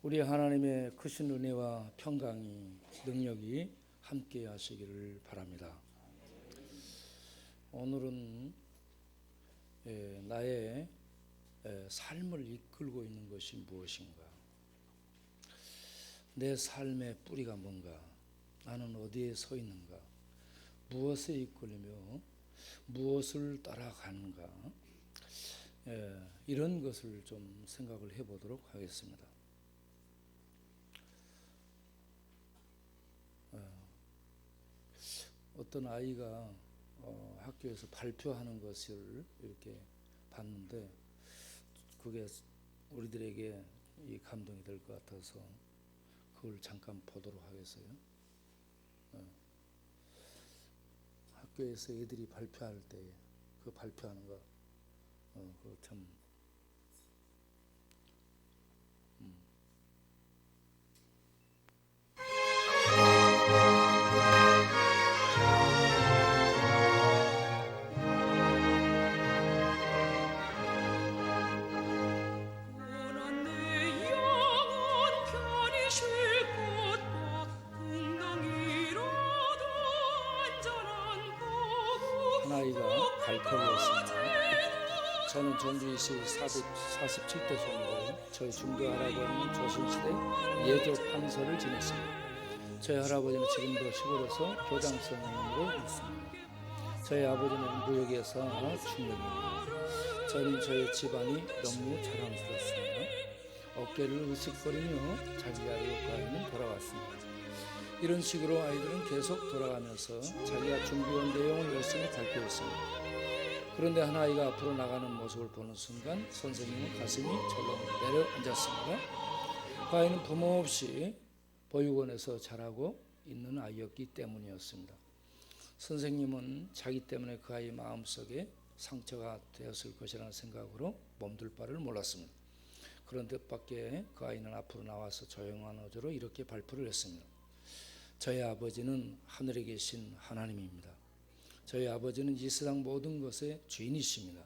우리 하나님의 크신 은혜와 평강이 능력이 함께 하시기를 바랍니다. 오늘은 나의 삶을 이끌고 있는 것이 무엇인가? 내 삶의 뿌리가 뭔가? 나는 어디에 서 있는가? 무엇에 이끌리며 무엇을 따라가는가? 이런 것을 좀 생각을 해보도록 하겠습니다. 어떤 아이가 학교에서 발표하는 것을 이렇게 봤는데 그게 우리들에게 이 감동이 될 것 같아서 그걸 잠깐 보도록 하겠어요. 학교에서 애들이 발표할 때 그 발표하는 거 그거 참 한 아이가 발표를 했습니다. 저는 전주시 47대 종로, 저희 중도 할아버지는 조선시대 예조 판서를 지냈습니다. 저희 할아버지는 지금도 시골에서 교장 선생님으로 있습니다. 저희 아버지는 무역에서 중역입니다. 저는 저희 집안이 너무 자랑스럽습니다. 어깨를 으쓱거리며 자기 아이는 돌아왔습니다. 이런 식으로 아이들은 계속 돌아가면서 자기가 준비한 내용을 열심히 발표했습니다. 그런데 한 아이가 앞으로 나가는 모습을 보는 순간 선생님은 가슴이 절로 내려앉았습니다. 그 아이는 부모 없이 보육원에서 자라고 있는 아이였기 때문이었습니다. 선생님은 자기 때문에 그 아이 마음속에 상처가 되었을 것이라는 생각으로 몸둘 바를 몰랐습니다. 그런 뜻밖의 그 아이는 앞으로 나와서 조용한 어조로 이렇게 발표를 했습니다. 저희 아버지는 하늘에 계신 하나님입니다. 저희 아버지는 이 세상 모든 것의 주인이십니다.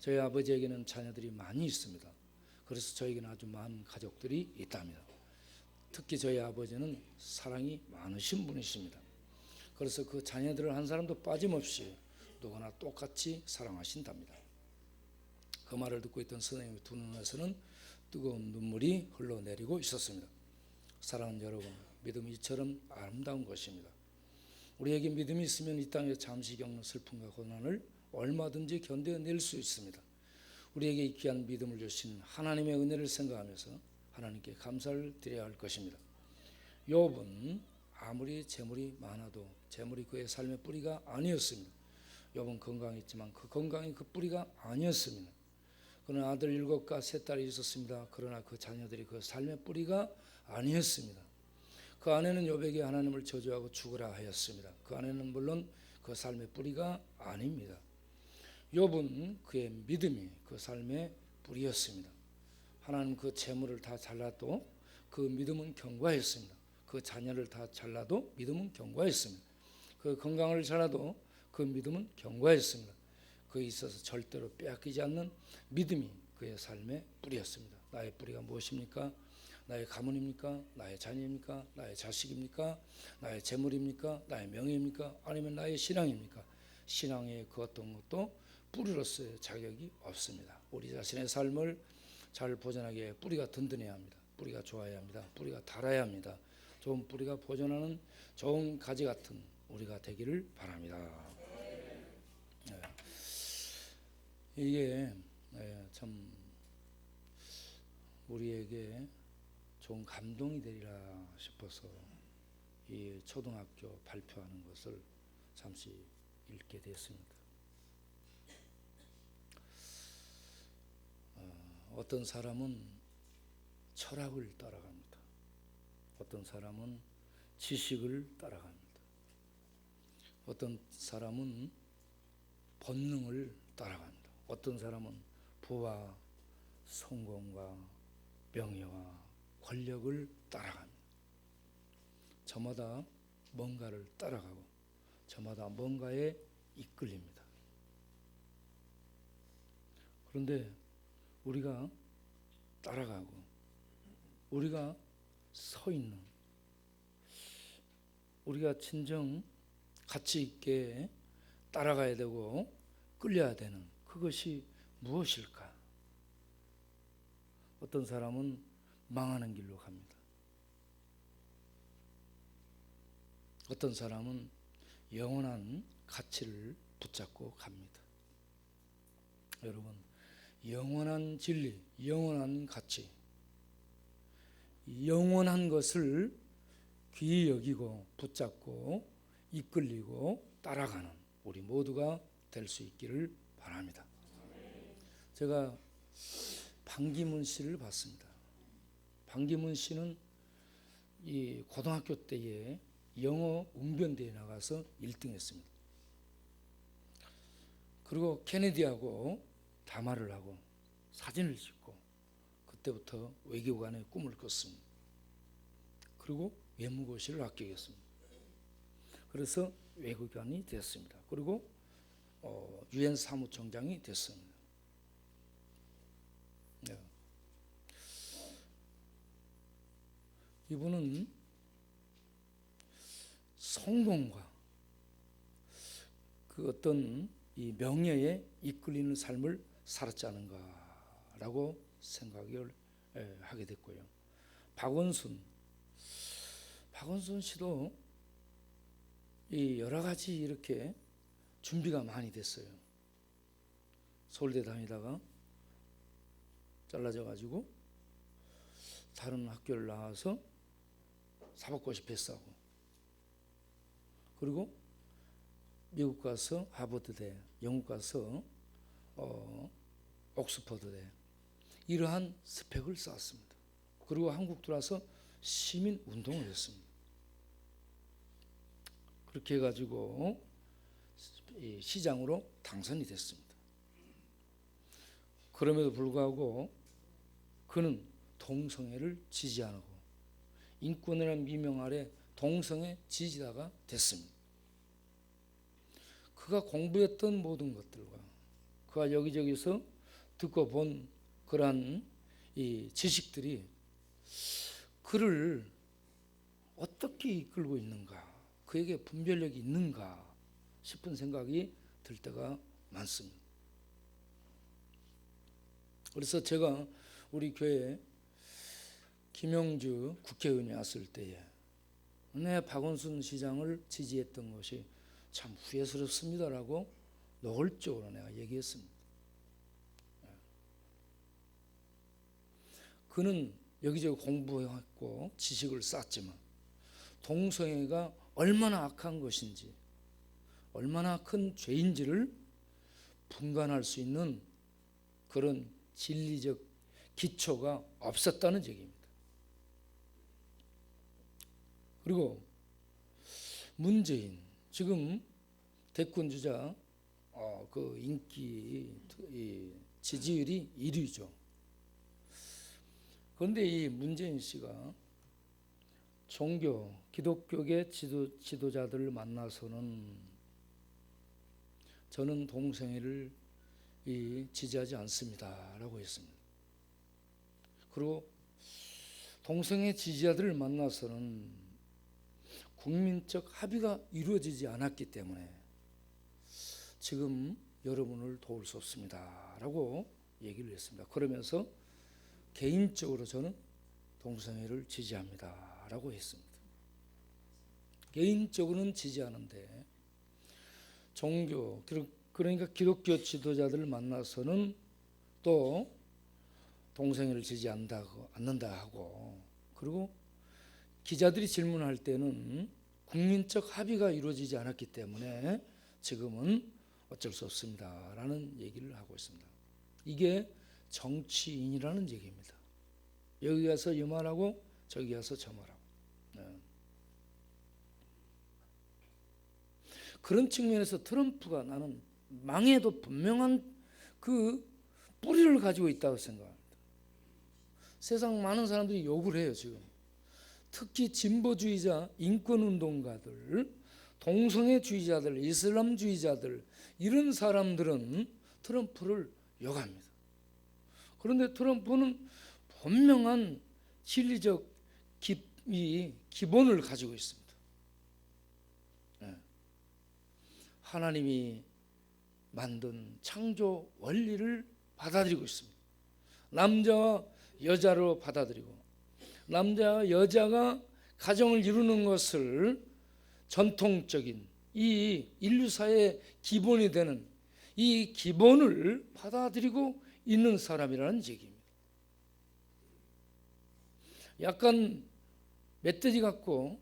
저희 아버지에게는 자녀들이 많이 있습니다. 그래서 저에게는 아주 많은 가족들이 있답니다. 특히 저희 아버지는 사랑이 많으신 분이십니다. 그래서 그 자녀들을 한 사람도 빠짐없이 누구나 똑같이 사랑하신답니다. 그 말을 듣고 있던 선생님의 두 눈에서는 뜨거운 눈물이 흘러내리고 있었습니다. 사랑하는 여러분, 믿음이 이처럼 아름다운 것입니다. 우리에게 믿음이 있으면 이 땅에 잠시 겪는 슬픔과 고난을 얼마든지 견뎌낼 수 있습니다. 우리에게 이 귀한 믿음을 주신 하나님의 은혜를 생각하면서 하나님께 감사를 드려야 할 것입니다. 욥은 아무리 재물이 많아도 재물이 그의 삶의 뿌리가 아니었습니다. 욥은 건강했지만 그 건강이 그 뿌리가 아니었습니다. 그는 아들 7과 3딸이 있었습니다. 그러나 그 자녀들이 그 삶의 뿌리가 아니었습니다. 그 아내는 욥에게 하나님을 저주하고 죽으라 하였습니다. 그 아내는 물론 그 삶의 뿌리가 아닙니다. 욥은 그의 믿음이 그 삶의 뿌리였습니다. 하나님 그 재물을 다 잘라도 그 믿음은 견고했습니다. 그 자녀를 다 잘라도 믿음은 견고했습니다. 그 건강을 잘라도 그 믿음은 견고했습니다. 그에 있어서 절대로 빼앗기지 않는 믿음이 그의 삶의 뿌리였습니다. 나의 뿌리가 무엇입니까? 나의 가문입니까? 나의 자녀입니까? 나의 자식입니까? 나의 재물입니까? 나의 명예입니까? 아니면 나의 신앙입니까? 신앙의 그 어떤 것도 뿌리로서의 자격이 없습니다. 우리 자신의 삶을 잘 보존하기에 뿌리가 든든해야 합니다. 뿌리가 좋아야 합니다. 뿌리가 달아야 합니다. 좋은 뿌리가 보존하는 좋은 가지 같은 우리가 되기를 바랍니다. 이게 참 우리에게 좋은 감동이 되리라 싶어서 이 초등학교 발표하는 것을 잠시 읽게 됐습니다. 어떤 사람은 철학을 따라갑니다. 어떤 사람은 지식을 따라갑니다. 어떤 사람은 본능을 따라갑니다. 어떤 사람은 부와 성공과 명예와 권력을 따라갑니다. 저마다 뭔가를 따라가고 저마다 뭔가에 이끌립니다. 그런데 우리가 따라가고 우리가 서 있는, 우리가 진정 가치 있게 따라가야 되고 끌려야 되는 그것이 무엇일까? 어떤 사람은 망하는 길로 갑니다. 어떤 사람은 영원한 가치를 붙잡고 갑니다. 여러분, 영원한 진리, 영원한 가치, 영원한 것을 귀히 여기고 붙잡고 이끌리고 따라가는 우리 모두가 될 수 있기를 바랍니다. 제가 반기문 씨를 봤습니다. 반기문 씨는 이 고등학교 때에 영어 웅변대회에 나가서 1등 했습니다. 그리고 케네디하고 담화를 하고 사진을 찍고 그때부터 외교관의 꿈을 꿨습니다. 그리고 외무고시를 합격했습니다. 그래서 외교관이 됐습니다. 그리고 유엔 사무총장이 됐습니다. 네. 이분은 성공과 그 어떤 이 명예에 이끌리는 삶을 살았지 않은가라고 생각을 하게 됐고요. 박원순 씨도 이 여러 가지 이렇게 준비가 많이 됐어요. 서울대 다니다가 잘라져 가지고 다른 학교를 나와서 사법고시 패스하고, 그리고 미국 가서 하버드대, 영국 가서 옥스퍼드대, 이러한 스펙을 쌓았습니다. 그리고 한국 들어와서 시민 운동을 했습니다. 그렇게 해가지고 시장으로 당선이 됐습니다. 그럼에도 불구하고 그는 동성애를 지지 안 하고 인권이라는 미명 아래 동성애 지지자가 됐습니다. 그가 공부했던 모든 것들과 그가 여기저기서 듣고 본 그러한 이 지식들이 그를 어떻게 이끌고 있는가, 그에게 분별력이 있는가 싶은 생각이 들 때가 많습니다. 그래서 제가 우리 교회에 김영주 국회의원이 왔을 때에 내 박원순 시장을 지지했던 것이 참 후회스럽습니다라고 노골적으로 내가 얘기했습니다. 그는 여기저기 공부했고 지식을 쌓았지만 동성애가 얼마나 악한 것인지, 얼마나 큰 죄인지를 분간할 수 있는 그런 진리적 기초가 없었다는 얘기입니다. 그리고 문재인, 지금 대권 주자 그 인기 지지율이 1위죠. 그런데 이 문재인 씨가 종교, 기독교계 지도자들을 만나서는 저는 동성애를 지지하지 않습니다라고 했습니다. 그리고 동성애 지지자들을 만나서는 국민적 합의가 이루어지지 않았기 때문에 지금 여러분을 도울 수 없습니다라고 얘기를 했습니다. 그러면서 개인적으로 저는 동성애를 지지합니다라고 했습니다. 개인적으로는 지지하는데 종교, 그러니까 기독교 지도자들을 만나서는 또 동성애를 지지한다, 않는다 하고, 그리고 기자들이 질문할 때는 국민적 합의가 이루어지지 않았기 때문에 지금은 어쩔 수 없습니다라는 얘기를 하고 있습니다. 이게 정치인이라는 얘기입니다. 여기 가서 이 말하고 저기 가서 저 말하고. 그런 측면에서 트럼프가 나는 망해도 분명한 그 뿌리를 가지고 있다고 생각합니다. 세상 많은 사람들이 욕을 해요 지금. 특히 진보주의자, 인권운동가들, 동성애주의자들, 이슬람주의자들, 이런 사람들은 트럼프를 욕합니다. 그런데 트럼프는 분명한 진리적 기본을 가지고 있습니다. 하나님이 만든 창조 원리를 받아들이고 있습니다. 남자와 여자로 받아들이고, 남자와 여자가 가정을 이루는 것을 전통적인 이 인류사의 기본이 되는 이 기본을 받아들이고 있는 사람이라는 얘기입니다. 약간 멧돼지 같고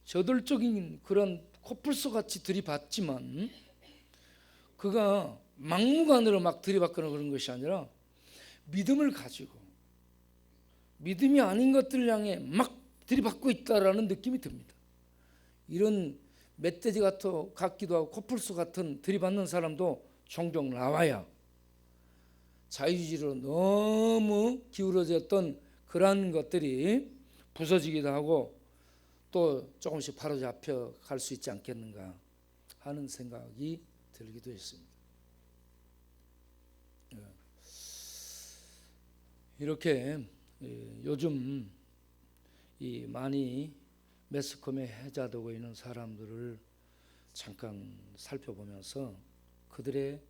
저돌적인 그런 코뿔소 같이 들이받지만, 그가 막무가내로 막 들이받거나 그런 것이 아니라 믿음을 가지고 믿음이 아닌 것들을 향해 막 들이받고 있다라는 느낌이 듭니다. 이런 멧돼지 같기도 하고 코뿔소 같은 들이받는 사람도 종종 나와야 자유주의로 너무 기울어졌던 그러한 것들이 부서지기도 하고 또 조금씩 바로잡혀 갈 수 있지 않겠는가 하는 생각이 들기도 했습니다. 이렇게 요즘 이 많이 매스컴에 해자되고 있는 사람들을 잠깐 살펴보면서 그들의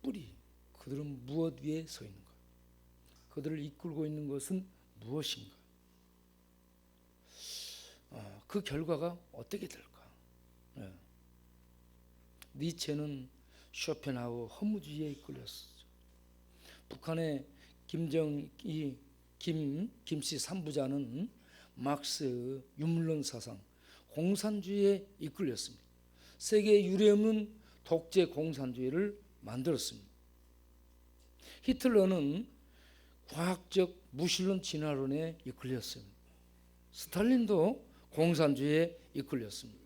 뿌리, 그들은 무엇 위에 서 있는가, 그들을 이끌고 있는 것은 무엇인가, 그 결과가 어떻게 될까. 니체는 쇼펜하우어 허무주의에 이끌렸었죠. 북한의 김씨 삼부자는 막스의 유물론 사상, 공산주의에 이끌렸습니다. 세계에 유례없는 독재 공산주의를 만들었습니다. 히틀러는 과학적 무신론 진화론에 이끌렸습니다. 스탈린도 공산주의에 이끌렸습니다.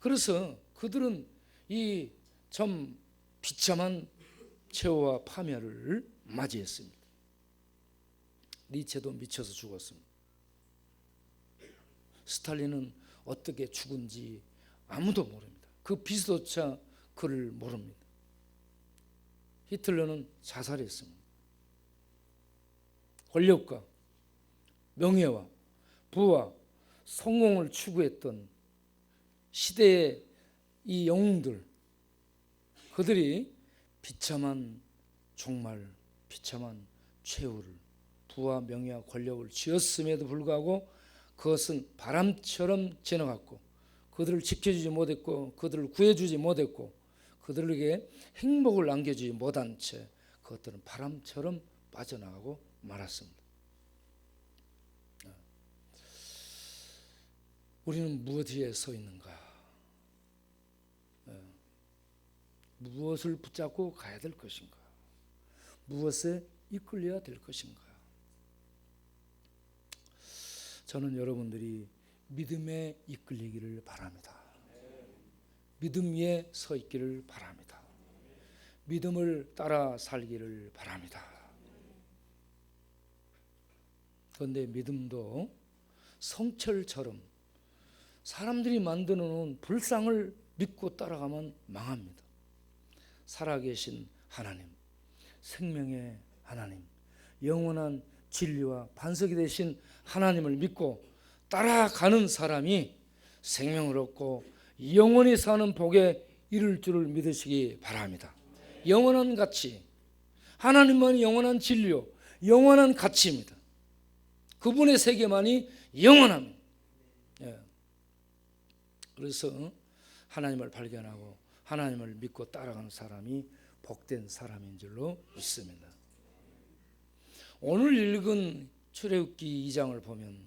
그래서 그들은 이 참 비참한 최후와 파멸을 맞이했습니다. 니체도 미쳐서 죽었습니다. 스탈린은 어떻게 죽은지 아무도 모릅니다. 그 비서조차 그를 모릅니다. 히틀러는 자살했습니다. 권력과 명예와 부와 성공을 추구했던 시대의 이 영웅들, 그들이 정말 비참한 최후를, 부와 명예와 권력을 쥐었음에도 불구하고 그것은 바람처럼 지나갔고, 그들을 지켜주지 못했고, 그들을 구해주지 못했고, 그들에게 행복을 안겨주지 못한 채 그것들은 바람처럼 빠져나가고 말았습니다. 우리는 무엇에 서 있는가? 무엇을 붙잡고 가야 될 것인가? 무엇에 이끌려야 될 것인가? 저는 여러분들이 믿음에 이끌리기를 바랍니다. 믿음 위에 서 있기를 바랍니다. 믿음을 따라 살기를 바랍니다. 그런데 믿음도 성철처럼 사람들이 만들어 놓은 불상을 믿고 따라가면 망합니다. 살아계신 하나님, 생명의 하나님, 영원한 진리와 반석이 되신 하나님을 믿고 따라가는 사람이 생명을 얻고 영원히 사는 복에 이를 줄을 믿으시기 바랍니다. 영원한 가치, 하나님만이 영원한 진리요, 영원한 가치입니다. 그분의 세계만이 영원합니다. 그래서 하나님을 발견하고 하나님을 믿고 따라가는 사람이 복된 사람인 줄로 믿습니다. 오늘 읽은 출애굽기 2장을 보면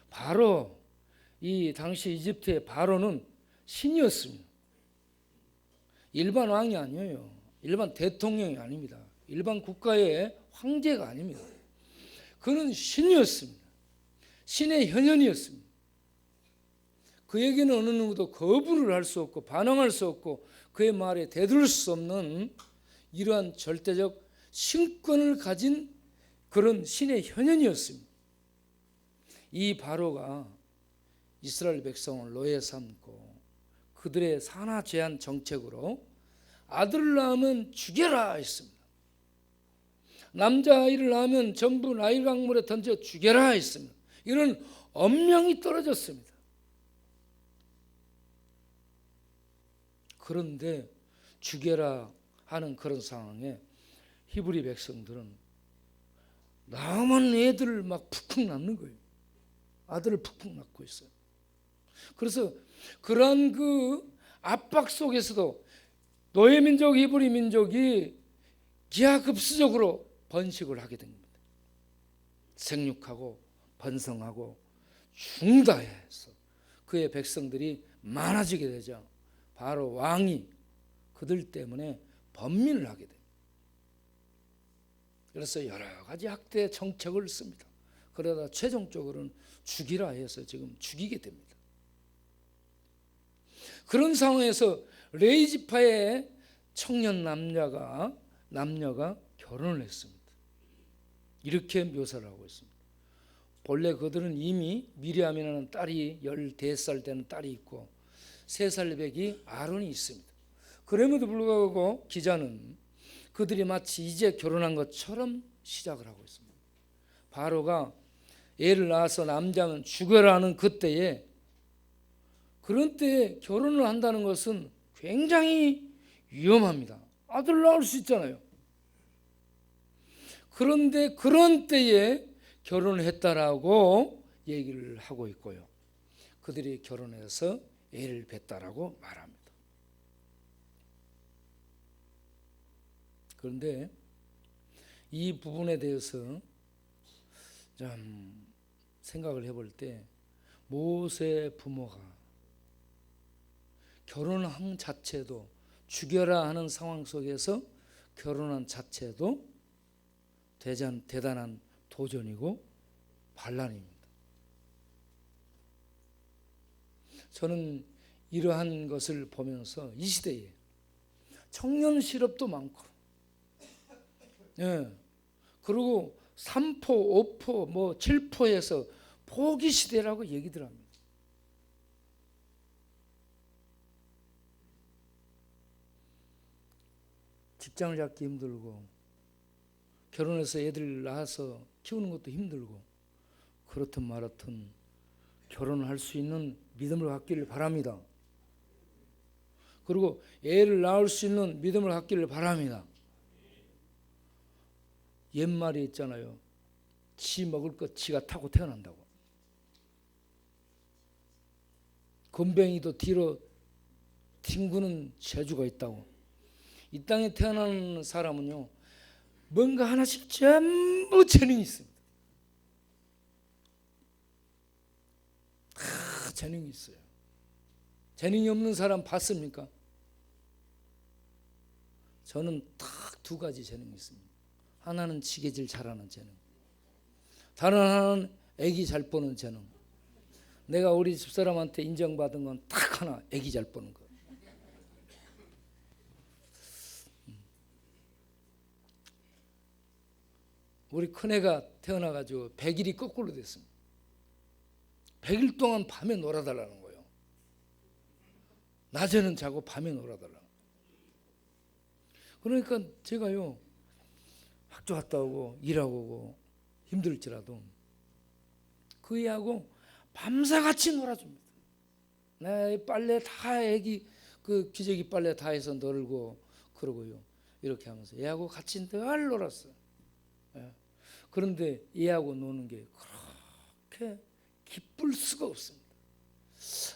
바로 이 당시 이집트의 바로는 신이었습니다. 일반 왕이 아니에요. 일반 대통령이 아닙니다. 일반 국가의 황제가 아닙니다. 그는 신이었습니다. 신의 현현이었습니다. 그에게는 어느 누구도 거부를 할 수 없고 반항할 수 없고 그의 말에 대들 수 없는 이러한 절대적 신권을 가진 그런 신의 현현이었습니다. 이 바로가 이스라엘 백성을 노예 삼고 그들의 산하 제한 정책으로 아들을 낳으면 죽여라 했습니다. 남자아이를 낳으면 전부 나일 강물에 던져 죽여라 했습니다. 이런 엄명이 떨어졌습니다. 그런데 죽여라 하는 그런 상황에 히브리 백성들은 남은 애들을 막 푹푹 낳는 거예요. 아들을 푹푹 낳고 있어요. 그래서 그런 그 압박 속에서도 노예민족 히브리 민족이 기하급수적으로 번식을 하게 된 겁니다. 생육하고 번성하고 중다해서 그의 백성들이 많아지게 되자 바로 왕이 그들 때문에 번민을 하게 됩니다. 그래서 여러 가지 학대 정책을 씁니다. 그러다 최종적으로는 죽이라 해서 지금 죽이게 됩니다. 그런 상황에서 레위지파의 청년 남녀가 결혼을 했습니다. 이렇게 묘사를 하고 있습니다. 본래 그들은 이미 미리암이라는 딸이 14살 되는 딸이 있고 3살 배기 아론이 있습니다. 그럼에도 불구하고 기자는 그들이 마치 이제 결혼한 것처럼 시작을 하고 있습니다. 바로가 애를 낳아서 남자는 죽여라 하는 그때에, 그런 때에 결혼을 한다는 것은 굉장히 위험합니다. 아들 낳을 수 있잖아요. 그런데 그런 때에 결혼을 했다라고 얘기를 하고 있고요. 그들이 결혼해서 애를 뱄다라고 말합니다. 그런데 이 부분에 대해서 좀 생각을 해볼 때 모세 부모가 결혼한 자체도, 죽여라 하는 상황 속에서 결혼한 자체도 대단한 도전이고 반란입니다. 저는 이러한 것을 보면서 이 시대에 청년 실업도 많고, 그리고 3포, 5포, 7포에서 포기 시대라고 얘기들 합니다. 직장을 잡기 힘들고, 결혼해서 애들 낳아서 키우는 것도 힘들고, 그렇든 말았든 결혼을 할 수 있는 믿음을 갖기를 바랍니다. 그리고 애를 낳을 수 있는 믿음을 갖기를 바랍니다. 옛말이 있잖아요. 지 먹을 것 지가 타고 태어난다고. 건뱅이도 뒤로 뒹구는 재주가 있다고. 이 땅에 태어나는 사람은요, 뭔가 하나씩 전부 재능이 있습니다. 다 재능이 있어요. 재능이 없는 사람 봤습니까? 저는 딱 2가지 재능이 있습니다. 하나는 지게질 잘하는 재능, 다른 하나는 애기 잘 보는 재능. 내가 우리 집사람한테 인정받은 건 딱 하나, 애기 잘 보는 거. 우리 큰애가 태어나가지고 100일이 거꾸로 됐습니다. 100일 동안 밤에 놀아달라는 거예요. 낮에는 자고 밤에 놀아달라. 그러니까 제가요, 학교 갔다 오고 일하고 오고 힘들지라도 그 애하고 밤새같이 놀아줍니다. 내 빨래 다, 애기 그 기저귀 빨래 다 해서 널고 그러고요. 이렇게 하면서 애하고 같이 늘 놀았어요. 그런데 얘하고 노는 게 그렇게 기쁠 수가 없습니다.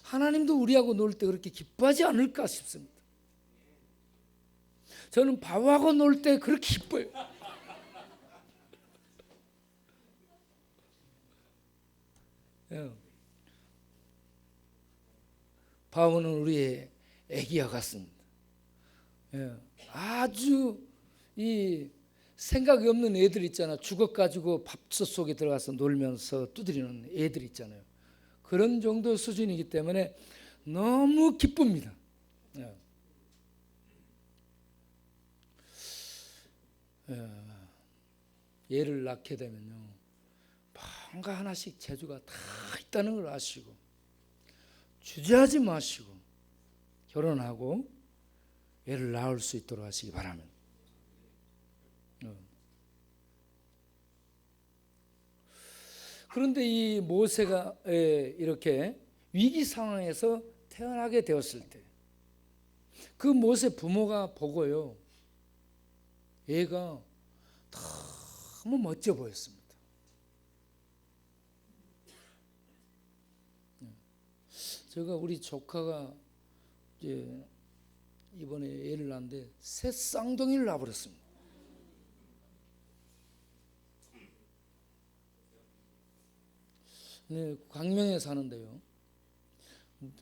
하나님도 우리하고 놀 때 그렇게 기뻐하지 않을까 싶습니다. 저는 바보하고 놀 때 그렇게 기뻐요. 바보는 우리의 애기와 같습니다. 아주 이 생각이 없는 애들 있잖아. 죽어가지고 밥솥 속에 들어가서 놀면서 두드리는 애들 있잖아요. 그런 정도 수준이기 때문에 너무 기쁩니다. 얘를 낳게 되면요, 뭔가 하나씩 재주가 다 있다는 걸 아시고 주저하지 마시고 결혼하고 애를 낳을 수 있도록 하시기 바랍니다. 그런데 이 모세가 이렇게 위기 상황에서 태어나게 되었을 때 그 모세 부모가 보고요, 얘가 너무 멋져 보였습니다. 제가 우리 조카가 이제 이번에 애를 낳았는데 새 쌍둥이를 낳아버렸습니다. 네, 광명에 사는데요,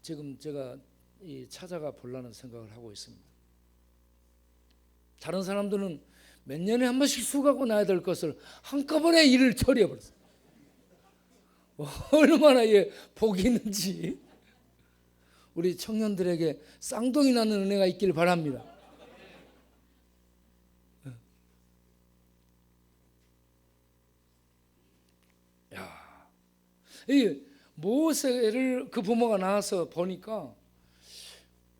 지금 제가 찾아가 보려는 생각을 하고 있습니다. 다른 사람들은 몇 년에 한 번씩 수가고 나야 될 것을 한꺼번에 일을 처리해버렸어요. 얼마나 복이 있는지. 우리 청년들에게 쌍둥이 낳는 은혜가 있길 바랍니다. 이 모세를 그 부모가 낳아서 보니까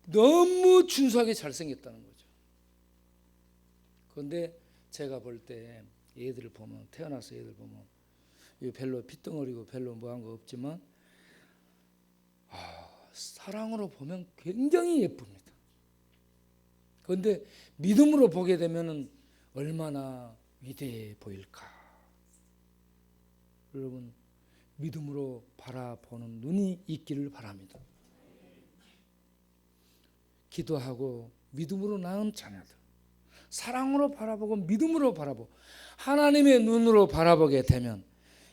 너무 준수하게 잘생겼다는 거죠. 그런데 제가 볼 때 얘들을 보면, 태어나서 얘들 보면 별로 핏덩어리고 별로 뭐한 거 없지만 사랑으로 보면 굉장히 예쁩니다. 그런데 믿음으로 보게 되면 얼마나 위대해 보일까. 여러분, 믿음으로 바라보는 눈이 있기를 바랍니다. 기도하고 믿음으로 낳은 자녀들, 사랑으로 바라보고 믿음으로 바라보고 하나님의 눈으로 바라보게 되면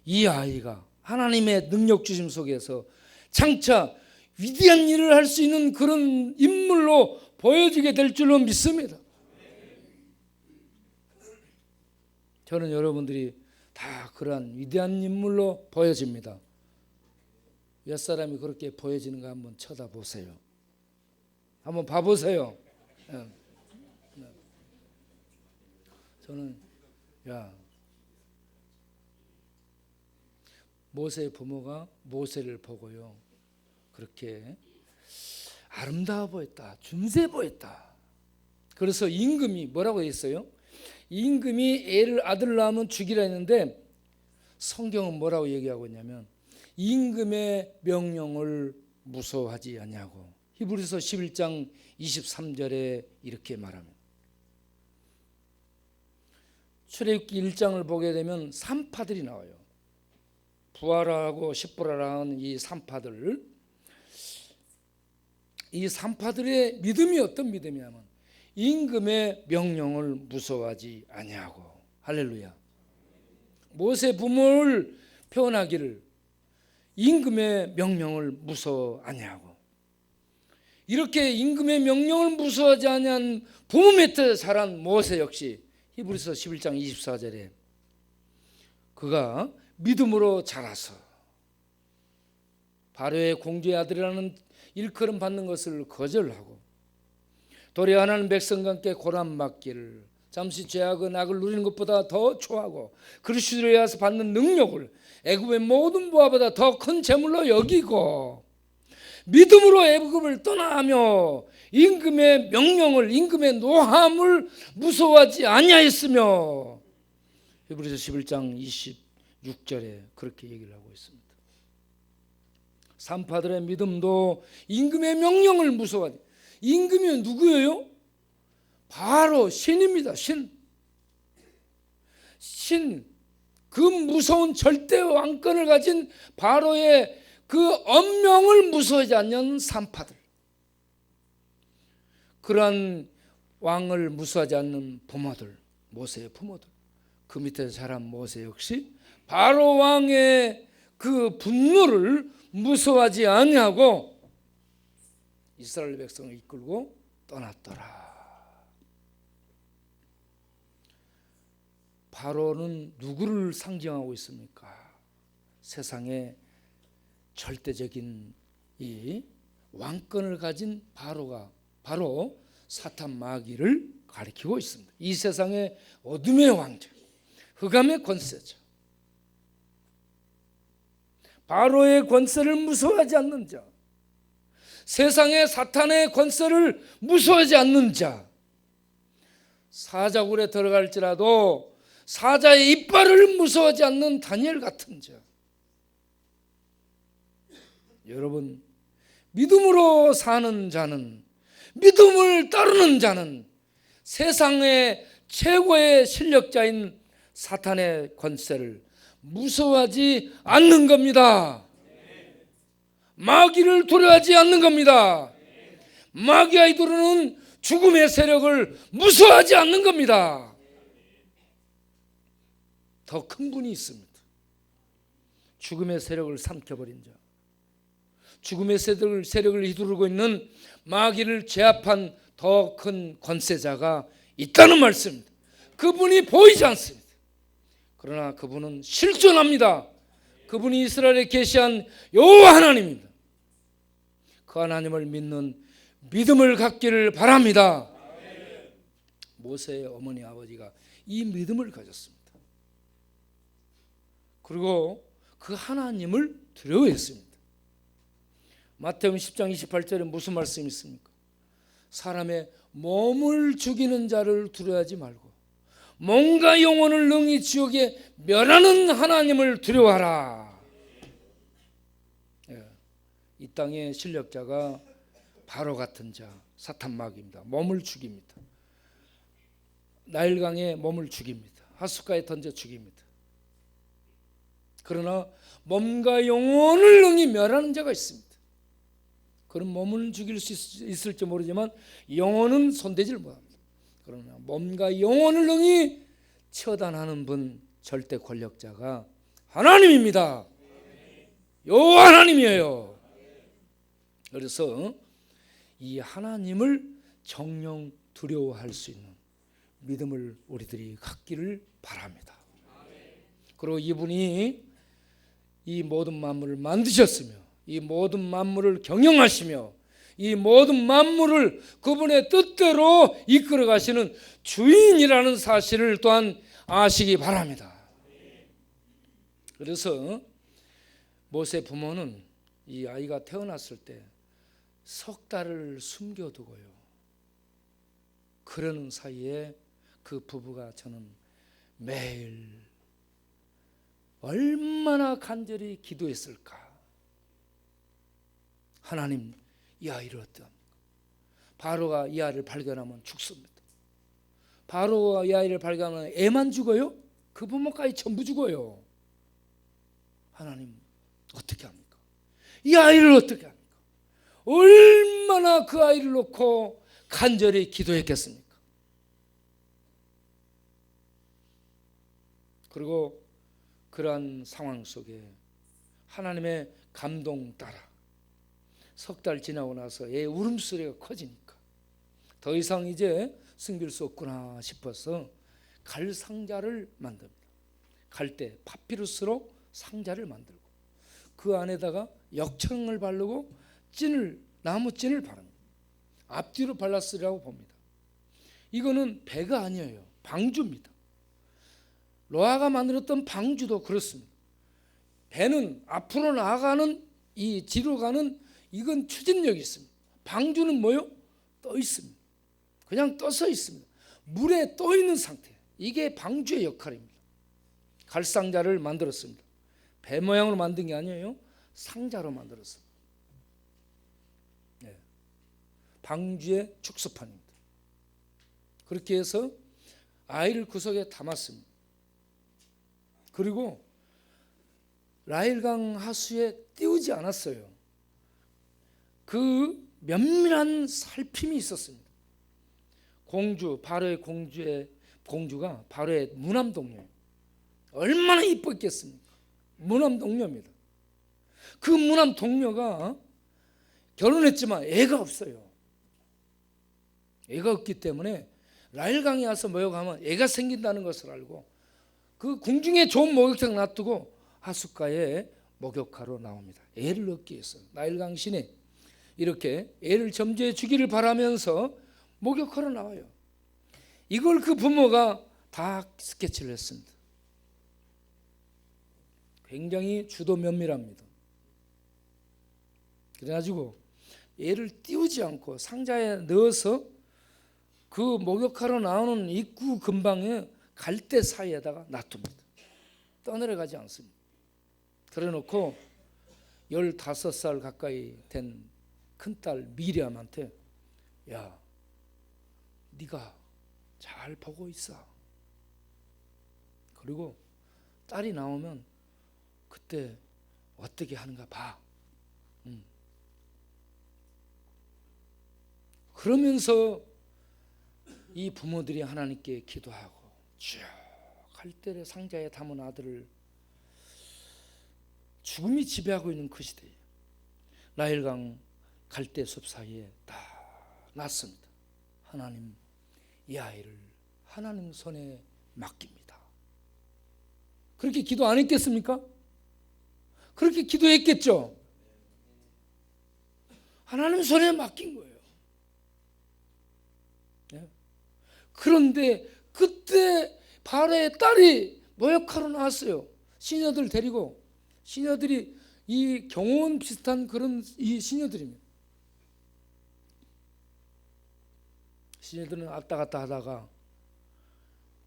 이 아이가 하나님의 능력 주심 속에서 장차 위대한 일을 할 수 있는 그런 인물로 보여지게 될 줄로 믿습니다. 저는 여러분들이 다 그러한 위대한 인물로 보여집니다. 몇 사람이 그렇게 보여지는가 한번 쳐다보세요. 한번 봐보세요. 저는 모세의 부모가 모세를 보고요, 그렇게 아름다워 보였다, 준수해 보였다. 그래서 임금이 뭐라고 했어요? 임금이 아들을 낳으면 죽이라 했는데 성경은 뭐라고 얘기하고 있냐면 임금의 명령을 무서워하지 아니하고, 히브리서 11장 23절에 이렇게 말합니다. 출애굽기 1장을 보게 되면 산파들이 나와요. 부하라하고 십부라라는 이 산파들, 이 산파들의 믿음이 어떤 믿음이냐면 임금의 명령을 무서워하지 아니하고. 할렐루야. 모세 부모를 표현하기를 임금의 명령을 무서워 아니하고, 이렇게 임금의 명령을 무서워하지 아니한 부모 밑에 자란 모세 역시 히브리서 11장 24절에 그가 믿음으로 자라서 바로의 공주의 아들이라는 일컬음 받는 것을 거절하고 도리어 하나님 백성과 함께 고난받기를, 잠시 죄악은 악을 누리는 것보다 더 좋아하고 그리스도에 의해서 받는 능력을 애굽의 모든 부하보다 더 큰 재물로 여기고 믿음으로 애굽을 떠나며 임금의 명령을, 임금의 노함을 무서워하지 아니하였으며, 히브리서 11장 26절에 그렇게 얘기를 하고 있습니다. 산파들의 믿음도 임금의 명령을 무서워하지. 임금이 누구예요? 바로 신입니다. 신, 그 무서운 절대 왕권을 가진 바로의 그 엄명을 무서워하지 않는 산파들, 그러한 왕을 무서워하지 않는 부모들, 모세의 부모들, 그 밑에서 자란 모세 역시 바로 왕의 그 분노를 무서워하지 아니하고 이스라엘 백성을 이끌고 떠났더라. 바로는 누구를 상징하고 있습니까? 세상의 절대적인 이 왕권을 가진 바로가 바로 사탄 마귀를 가리키고 있습니다. 이 세상의 어둠의 왕자, 흑암의 권세자, 바로의 권세를 무서워하지 않는 자, 세상의 사탄의 권세를 무서워하지 않는 자, 사자굴에 들어갈지라도 사자의 이빨을 무서워하지 않는 다니엘 같은 자, 여러분, 믿음으로 사는 자는, 믿음을 따르는 자는 세상의 최고의 실력자인 사탄의 권세를 무서워하지 않는 겁니다. 마귀를 두려워하지 않는 겁니다. 마귀 아이들은 죽음의 세력을 무서워하지 않는 겁니다. 더 큰 분이 있습니다. 죽음의 세력을 삼켜버린 자, 죽음의 세력을 휘두르고 있는 마귀를 제압한 더 큰 권세자가 있다는 말씀입니다. 그분이 보이지 않습니다. 그러나 그분은 실존합니다. 그분이 이스라엘에 계시한 여호와 하나님입니다. 그 하나님을 믿는 믿음을 갖기를 바랍니다. 모세의 어머니 아버지가 이 믿음을 가졌습니다. 그리고 그 하나님을 두려워했습니다. 마태복음 10장 28절에 무슨 말씀이 있습니까? 사람의 몸을 죽이는 자를 두려워하지 말고 몸과 영혼을 능히 지옥에 멸하는 하나님을 두려워하라. 이 땅의 실력자가 바로 같은 자 사탄 마귀입니다. 몸을 죽입니다. 나일강에 몸을 죽입니다. 하숫가에 던져 죽입니다. 그러나 몸과 영혼을 능히 멸하는 자가 있습니다. 그런 몸을 죽일 수 있을지 모르지만 영혼은 손대지를 못합니다. 그러나 몸과 영혼을 능히 처단하는 분, 절대 권력자가 하나님입니다. 여호와 하나님이에요. 그래서 이 하나님을 정령 두려워할 수 있는 믿음을 우리들이 갖기를 바랍니다. 그리고 이분이 이 모든 만물을 만드셨으며 이 모든 만물을 경영하시며 이 모든 만물을 그분의 뜻대로 이끌어 가시는 주인이라는 사실을 또한 아시기 바랍니다. 그래서 모세 부모는 이 아이가 태어났을 때 석 달을 숨겨두고요. 그러는 사이에 그 부부가 저는 매일 얼마나 간절히 기도했을까. 하나님, 이 아이를 어떠합니까? 바로가 이 아이를 발견하면 죽습니다. 바로가 이 아이를 발견하면 애만 죽어요? 그 부모까지 전부 죽어요. 하나님, 어떻게 합니까? 이 아이를 어떻게 합니까? 얼마나 그 아이를 놓고 간절히 기도했겠습니까? 그리고 그러한 상황 속에 하나님의 감동 따라 석 달 지나고 나서 애 울음소리가 커지니까 더 이상 이제 숨길 수 없구나 싶어서 갈 상자를 만듭니다. 갈대 파피루스로 상자를 만들고 그 안에다가 역청을 바르고 나무 찐을 바릅니다. 앞뒤로 발랐으리라고 봅니다. 이거는 배가 아니에요. 방주입니다. 노아가 만들었던 방주도 그렇습니다. 배는 앞으로 나아가는 이 뒤로 가는 이건 추진력이 있습니다. 방주는 뭐요? 떠 있습니다. 그냥 떠서 있습니다. 물에 떠 있는 상태. 이게 방주의 역할입니다. 갈상자를 만들었습니다. 배 모양으로 만든 게 아니에요. 상자로 만들었습니다. 방주의 축소판입니다. 그렇게 해서 아이를 그 속에 담았습니다. 그리고 라헬강 하수에 띄우지 않았어요. 그 면밀한 살핌이 있었습니다. 바로의 공주가 바로의 무남동녀예요. 얼마나 이뻤겠습니까? 무남동녀입니다. 그 무남동녀가 결혼했지만 애가 없어요. 애가 없기 때문에 라헬강에 와서 모욕하면 애가 생긴다는 것을 알고 그 궁중에 좋은 목욕탕 놔두고 하숫가에 목욕하러 나옵니다. 애를 얻기 위해서 나일강 신에 이렇게 애를 점지해 주기를 바라면서 목욕하러 나와요. 이걸 그 부모가 다 스케치를 했습니다. 굉장히 주도 면밀합니다. 그래가지고 애를 띄우지 않고 상자에 넣어서 그 목욕하러 나오는 입구 근방에 갈대 사이에다가 놔둡니다. 떠내려가지 않습니다. 그래놓고 15살 가까이 된 큰딸 미리암한테, 야, 네가 잘 보고 있어. 그리고 딸이 나오면 그때 어떻게 하는가 봐. 그러면서 이 부모들이 하나님께 기도하고 쭉 갈대의 상자에 담은 아들을, 죽음이 지배하고 있는 그 시대에 나일강 갈대숲 사이에 딱 놨습니다. 하나님, 이 아이를 하나님 손에 맡깁니다. 그렇게 기도 안 했겠습니까? 그렇게 기도했겠죠. 하나님 손에 맡긴 거예요. 그런데 그때 바로의 딸이 모욕하러 나왔어요. 시녀들 데리고. 시녀들이 이 경호원 비슷한 그런 이 시녀들입니다. 시녀들은 왔다 갔다 하다가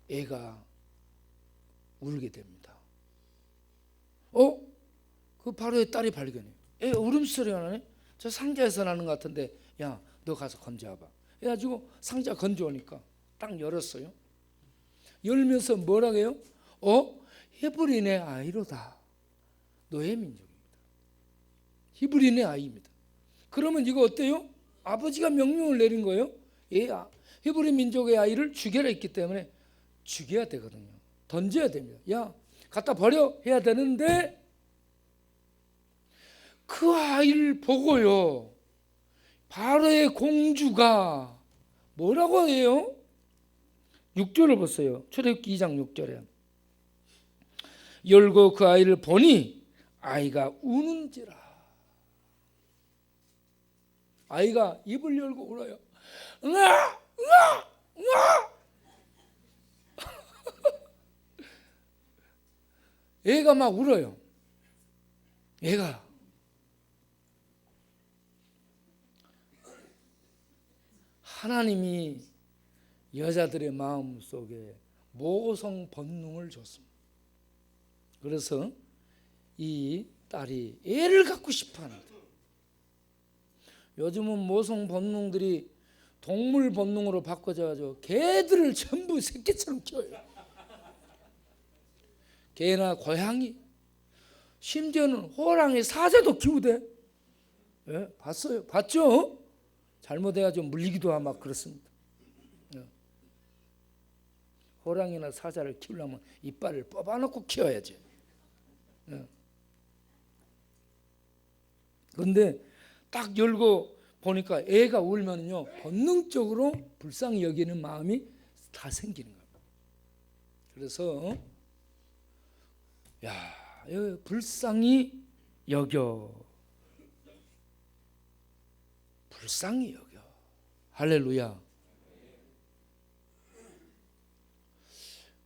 애가 울게 됩니다. 그 바로의 딸이 발견해요. 애 울음소리가 나네. 저 상자에서 나는 것 같은데, 야, 너 가서 건져와봐. 해가지고 상자 건져오니까 딱 열었어요. 열면서 뭐라고 해요? 히브리인의 아이로다. 노예 민족입니다. 히브리인의 아이입니다. 그러면 이거 어때요? 아버지가 명령을 내린 거예요. 히브리 민족의 아이를 죽여라 했기 때문에 죽여야 되거든요. 던져야 됩니다. 야, 갖다 버려 해야 되는데, 그 아이를 보고요, 바로의 공주가 뭐라고 해요? 6절을 보세요. 출애굽기 2장 6절에 열고 그 아이를 보니 아이가 우는지라. 아이가 입을 열고 울어요. 응아, 응아, 응아. 애가 막 울어요. 애가. 하나님이 여자들의 마음 속에 모성 본능을 줬습니다. 그래서 이 딸이 애를 갖고 싶어 하는데, 요즘은 모성 본능들이 동물 본능으로 바꿔져가지고 개들을 전부 새끼처럼 키워요. 개나 고양이, 심지어는 호랑이, 사자도 키우대. 봤어요? 봤죠? 잘못해가지고 물리기도 하고 막 그렇습니다. 호랑이나 사자를 키우려면 이빨을 뽑아놓고 키워야지. 그런데 딱 열고 보니까 애가 울면요, 본능적으로 불쌍히 여기는 마음이 다 생기는 거예요. 그래서 불쌍히 여겨. 불쌍히 여겨. 할렐루야.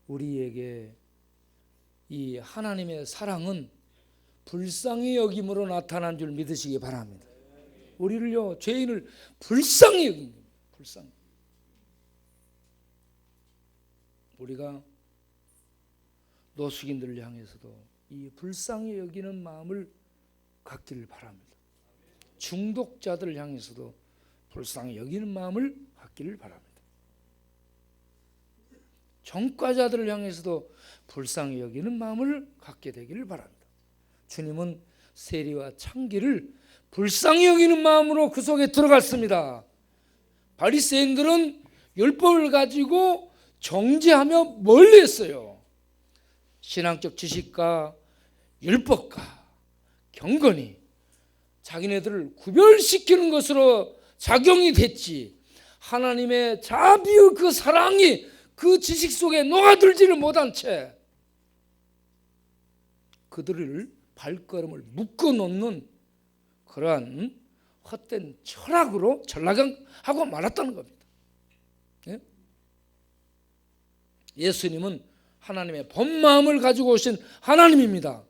우리에게 이 하나님의 사랑은 불쌍히 여김으로 나타난 줄 믿으시기 바랍니다. 우리를요, 죄인을 불쌍히 여깁니다. 불쌍히. 우리가 노숙인들을 향해서도 이 불쌍히 여기는 마음을 갖기를 바랍니다. 중독자들을 향해서도 불쌍히 여기는 마음을 갖기를 바랍니다. 전과자들을 향해서도 불쌍히 여기는 마음을 갖게 되기를 바랍니다. 주님은 세리와 창기를 불쌍히 여기는 마음으로 그 속에 들어갔습니다. 바리새인들은 율법을 가지고 정죄하며 멀리했어요. 신앙적 지식과 율법과 경건이 자기네들을 구별시키는 것으로 작용이 됐지, 하나님의 자비의 그 사랑이 그 지식 속에 녹아들지를 못한 채 그들을 발걸음을 묶어놓는 그러한 헛된 철학으로 전락하고 말았다는 겁니다. 예수님은 하나님의 본마음을 가지고 오신 하나님입니다.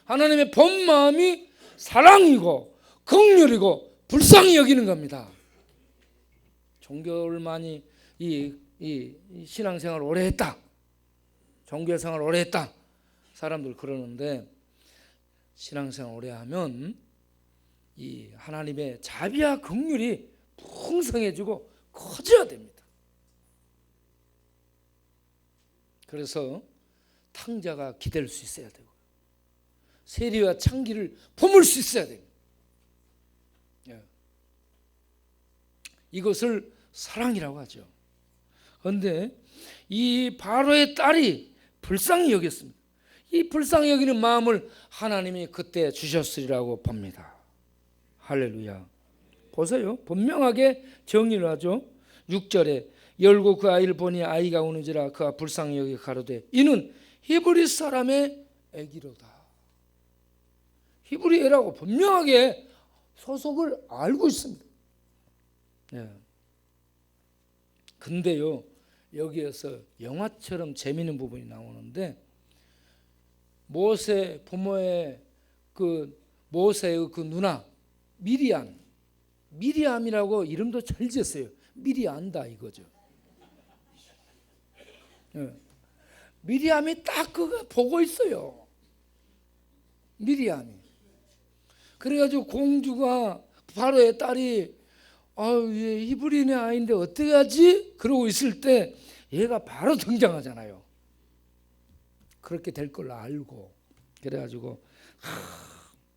하나님의 본마음이 사랑이고 긍휼이고 불쌍히 여기는 겁니다. 종교를 많이 이 신앙생활을 오래 했다, 종교생활을 오래 했다 사람들 그러는데, 신앙생활 오래 하면 이 하나님의 자비와 긍휼이 풍성해지고 커져야 됩니다. 그래서 탕자가 기댈 수 있어야 되고 세리와 창기를 품을 수 있어야 됩니다. 이것을 사랑이라고 하죠. 그런데 이 바로의 딸이 불쌍히 여겼습니다. 이 불쌍히 여기는 마음을 하나님이 그때 주셨으리라고 봅니다. 할렐루야. 보세요. 분명하게 정리를 하죠. 6절에 열고 그 아이를 보니 아이가 우는지라 그가 불쌍히 여기 가로되 이는 히브리 사람의 애기로다. 히브리 애라고 분명하게 소속을 알고 있습니다. 근데요, 여기에서 영화처럼 재미있는 부분이 나오는데 모세 부모의 모세의 그 누나 미리암이라고 이름도 잘 지었어요. 미리 안다 이거죠. 미리암이 딱 그거 보고 있어요. 미리암이. 그래가지고 공주가 바로의 딸이 얘 히브리인의 아이인데 어떻게 하지? 그러고 있을 때 얘가 바로 등장하잖아요. 그렇게 될 걸 알고. 그래가지고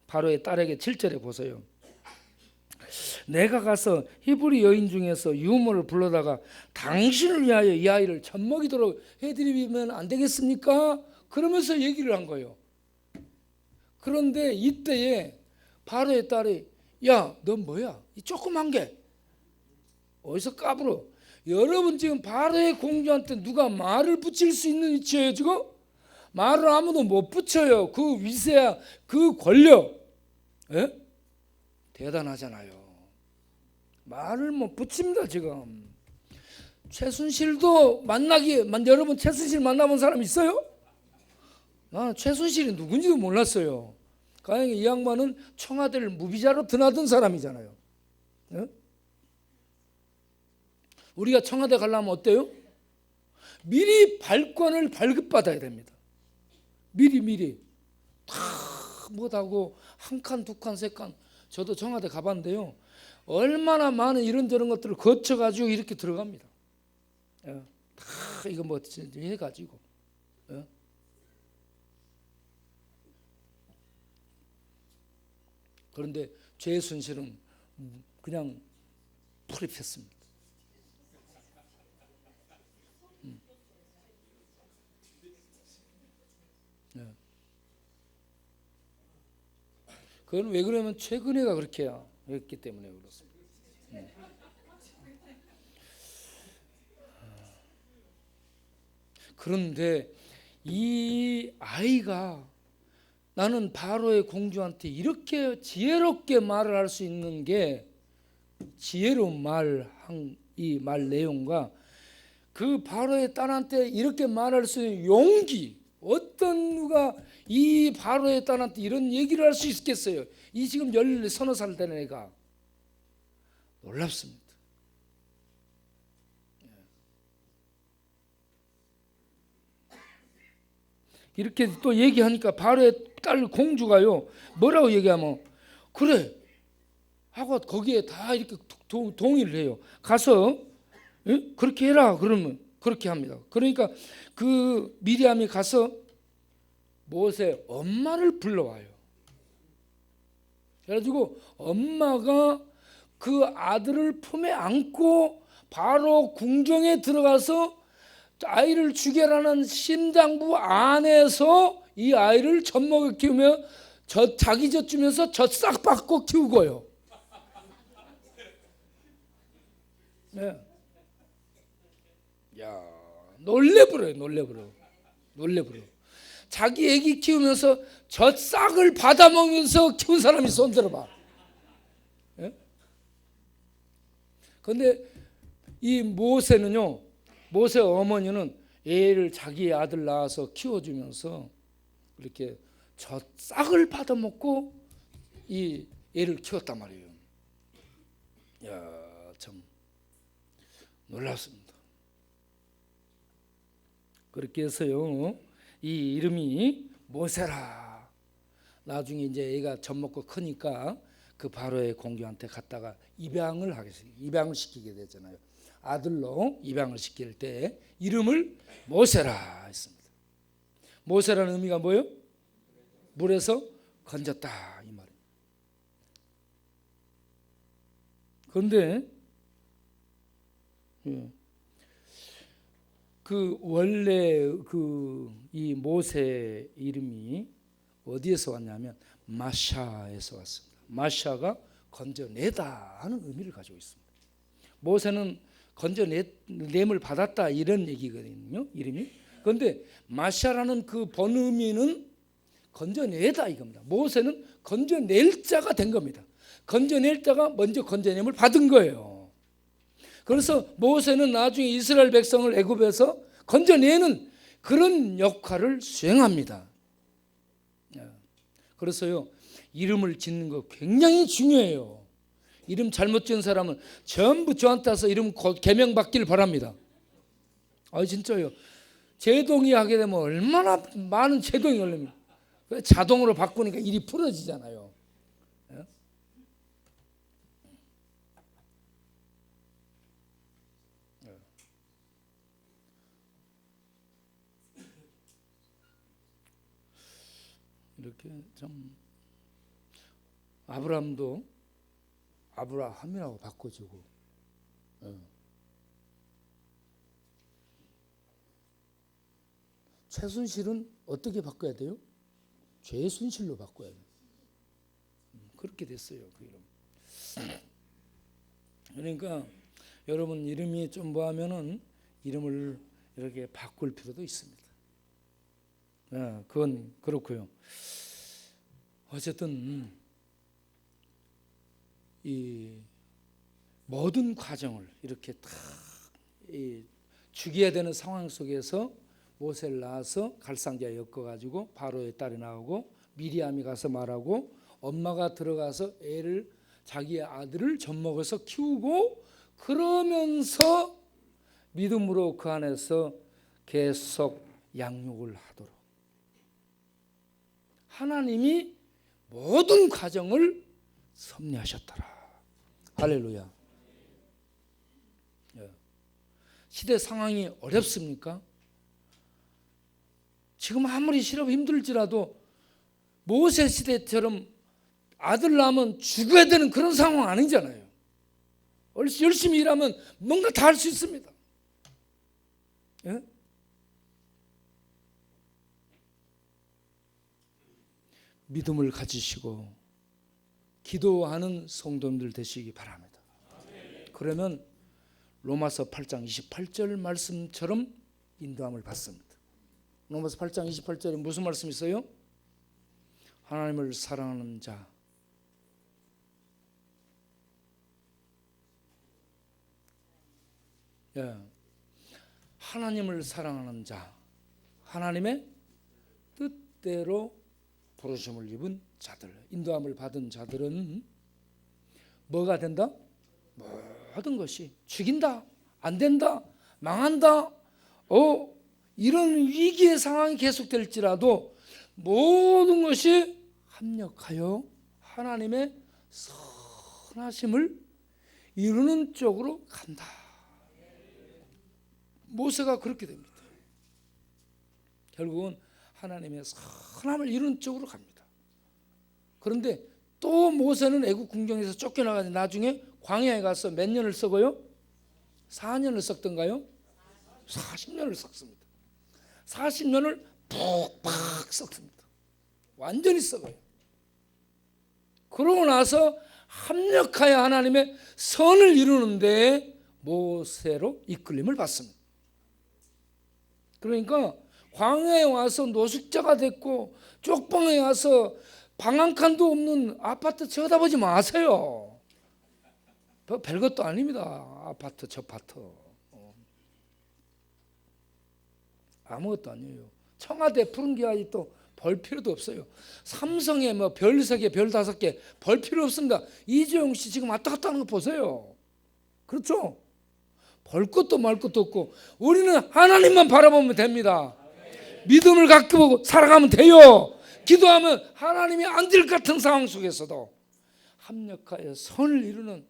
바로의 딸에게 7절에 보세요. 내가 가서 히브리 여인 중에서 유모를 불러다가 당신을 위하여 이 아이를 젖먹이도록 해드리면 안 되겠습니까? 그러면서 얘기를 한 거예요. 그런데 이때에 바로의 딸이 야, 넌 뭐야? 이 조그만 게 어디서 까불어? 여러분 지금 바로의 공주한테 누가 말을 붙일 수 있는 위치예요 지금? 말을 아무도 못 붙여요. 그 위세야, 그 권력. 대단하잖아요. 말을 못 붙입니다 지금. 최순실도 여러분 최순실 만나본 사람 있어요? 나는 최순실이 누군지도 몰랐어요. 가령 이 양반은 청와대를 무비자로 드나든 사람이잖아요. 우리가 청와대 가려면 어때요? 미리 발권을 발급받아야 됩니다. 미리 다 못하고 한 칸, 두 칸, 세 칸. 저도 청와대 가봤는데요. 얼마나 많은 이런저런 것들을 거쳐가지고 이렇게 들어갑니다. 다 이거 뭐 해가지고. 그런데 최순실은 그냥 풀입했습니다. 그건 왜 그러면 최근에가 그렇게 했기 때문에 그렇습니다. 그런데 이 아이가 나는 바로의 공주한테 이렇게 지혜롭게 말을 할 수 있는 게 지혜로운 이 말 내용과 그 바로의 딸한테 이렇게 말할 수 있는 용기, 어떤 누가 이 바로의 딸한테 이런 얘기를 할 수 있겠어요? 이 지금 서너 살 된 애가 놀랍습니다. 이렇게 또 얘기하니까 바로의 딸 공주가요 뭐라고 얘기하면 그래 하고 거기에 다 이렇게 동의를 해요. 가서 그렇게 해라 그러면 그렇게 합니다. 그러니까 그 미리암이 가서 모세 엄마를 불러와요. 그래가지고 엄마가 그 아들을 품에 안고 바로 궁정에 들어가서 아이를 죽여라는 심장부 안에서 이 아이를 젖먹여 키우며 자기 젖 주면서 젖 싹 받고 키우고요. 네. 야, 놀래버려. 자기 애기 키우면서 젖싹을 받아먹으면서 키운 사람이 손 들어봐. 그런데 이 모세 어머니는 애를 자기 아들 낳아서 키워주면서 이렇게 젖싹을 받아먹고 이 애를 키웠단 말이에요. 야, 참 놀랍습니다. 그렇게 해서요 이 이름이 모세라. 나중에 이제 애가 젖 먹고 크니까 그 바로의 공주한테 갔다가 입양을 하겠어요. 입양을 시키게 되잖아요. 아들로 입양을 시킬 때 이름을 모세라 했습니다. 모세라는 의미가 뭐예요? 물에서 건졌다 이 말이에요. 그런데 그 원래 이 모세 이름이 어디에서 왔냐면 마샤에서 왔습니다. 마샤가 건져내다 하는 의미를 가지고 있습니다. 모세는 건져냄을 받았다 이런 얘기거든요. 이름이. 그런데 마샤라는 그 번의미는 건져내다 이겁니다. 모세는 건져낼 자가 된 겁니다. 건져낼 자가 먼저 건져냄을 받은 거예요. 그래서 모세는 나중에 이스라엘 백성을 애굽에서 건져내는 그런 역할을 수행합니다. 그래서요, 이름을 짓는 거 굉장히 중요해요. 이름 잘못 지은 사람은 전부 저한테 와서 이름 개명 받기를 바랍니다. 진짜요. 제동이 하게 되면 얼마나 많은 제동이 걸립니다. 자동으로 바꾸니까 일이 풀어지잖아요. 이렇게 좀 아브라함도 아브라함이라고 바꿔주고, 최순실은 어떻게 바꿔야 돼요? 최순실로 바꿔야 돼요. 그렇게 됐어요, 그 이름. 그러니까 여러분 이름이 좀 뭐하면은 이름을 이렇게 바꿀 필요도 있습니다. 그건 그렇고요. 어쨌든 이 모든 과정을 이렇게 다 죽여야 되는 상황 속에서 모세를 낳아서 갈상자에 엮어가지고 바로의 딸이 나오고 미리암이 가서 말하고 엄마가 들어가서 애를 자기의 아들을 젖먹어서 키우고 그러면서 믿음으로 그 안에서 계속 양육을 하도록 하나님이 모든 과정을 섭리하셨더라. 할렐루야. 시대 상황이 어렵습니까? 지금 아무리 실업 힘들지라도 모세 시대처럼 아들 낳으면 죽어야 되는 그런 상황 아니잖아요. 열심히 일하면 뭔가 다 할 수 있습니다. 믿음을 가지시고 기도하는 성도님들 되시기 바랍니다. 그러면 로마서 8장 28절 말씀처럼 인도함을 받습니다. 로마서 8장 28절에 무슨 말씀이 있어요? 하나님을 사랑하는 자, 하나님을 사랑하는 자, 하나님의 뜻대로 부르심을 입은 자들, 인도함을 받은 자들은 뭐가 된다? 모든 것이 죽인다, 안 된다, 망한다, 이런 위기의 상황이 계속될지라도 모든 것이 합력하여 하나님의 선하심을 이루는 쪽으로 간다. 모세가 그렇게 됩니다. 결국은 하나님의 선함을 이루는 쪽으로 갑니다. 그런데 또 모세는 애국 궁정에서 쫓겨나가서 나중에 광야에 가서 몇 년을 썩어요? 4년을 썩던가요? 40년을 썩습니다. 40년을 푹팍 썩습니다. 완전히 썩어요. 그러고 나서 합력하여 하나님의 선을 이루는데 모세로 이끌림을 받습니다. 그러니까 광야에 와서 노숙자가 됐고 쪽방에 와서 방 한 칸도 없는 아파트 쳐다보지 마세요. 별것도 아닙니다. 아파트 저파트 아무것도 아니에요. 청와대 푸른기와지 또 벌 필요도 없어요. 삼성에 뭐 별 3개, 별 5개 벌 필요 없습니다. 이재용 씨 지금 왔다 갔다 하는 거 보세요. 그렇죠? 벌 것도 말 것도 없고 우리는 하나님만 바라보면 됩니다. 믿음을 갖고 살아가면 돼요. 기도하면 하나님이 안 될 같은 상황 속에서도 합력하여 선을 이루는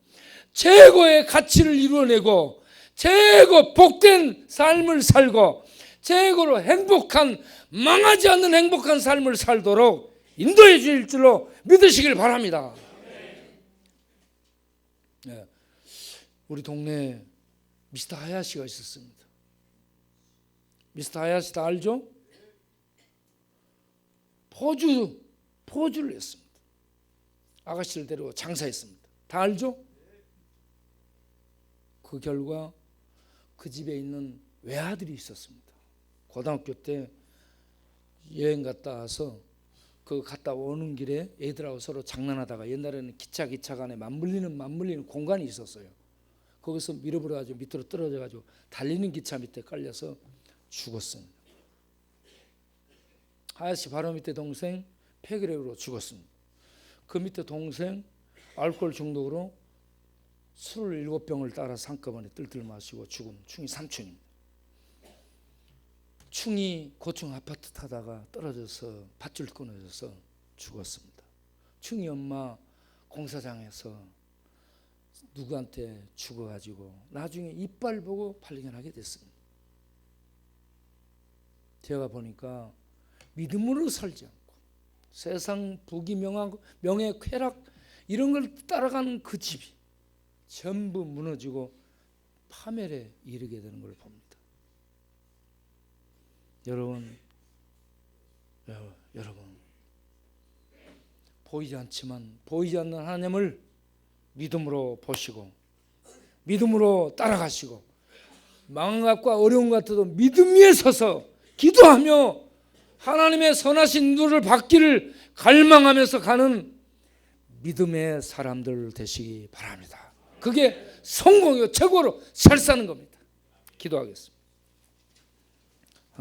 최고의 가치를 이루어내고 최고 복된 삶을 살고 최고로 행복한, 망하지 않는 행복한 삶을 살도록 인도해 주실 줄로 믿으시길 바랍니다. 네. 우리 동네에 미스터 하야시가 있었습니다. 미스터 하야시 다 알죠? 포주를 했습니다. 아가씨를 데리고 장사했습니다. 다 알죠? 그 결과 그 집에 있는 외아들이 있었습니다. 고등학교 때 여행 갔다 와서 그 갔다 오는 길에 애들하고 서로 장난하다가, 옛날에는 기차 간에 맞물리는 공간이 있었어요. 거기서 밀어버려가지고 밑으로 떨어져가지고 달리는 기차 밑에 깔려서 죽었습니다. 하야시 바로 밑에 동생 폐결핵으로 죽었습니다. 그 밑에 동생 알코올 중독으로 술을 7병을 따라서 한꺼번에 뜰뜰 마시고 죽은 충이 삼촌입니다. 충이 고층 아파트 타다가 떨어져서 밧줄 끊어져서 죽었습니다. 충이 엄마 공사장에서 누구한테 죽어가지고 나중에 이빨 보고 발견하게 됐습니다. 제가 보니까 믿음으로 살지 않고 세상 부귀 명예 쾌락 이런 걸 따라가는 그 집이 전부 무너지고 파멸에 이르게 되는 걸 봅니다. 여러분 보이지 않지만 보이지 않는 하나님을 믿음으로 보시고 믿음으로 따라가시고 망한 것과 어려운 것 같아도 믿음 위에 서서 기도하며 하나님의 선하신 인도를 받기를 갈망하면서 가는 믿음의 사람들 되시기 바랍니다. 그게 성공이고 최고로 잘 사는 겁니다. 기도하겠습니다.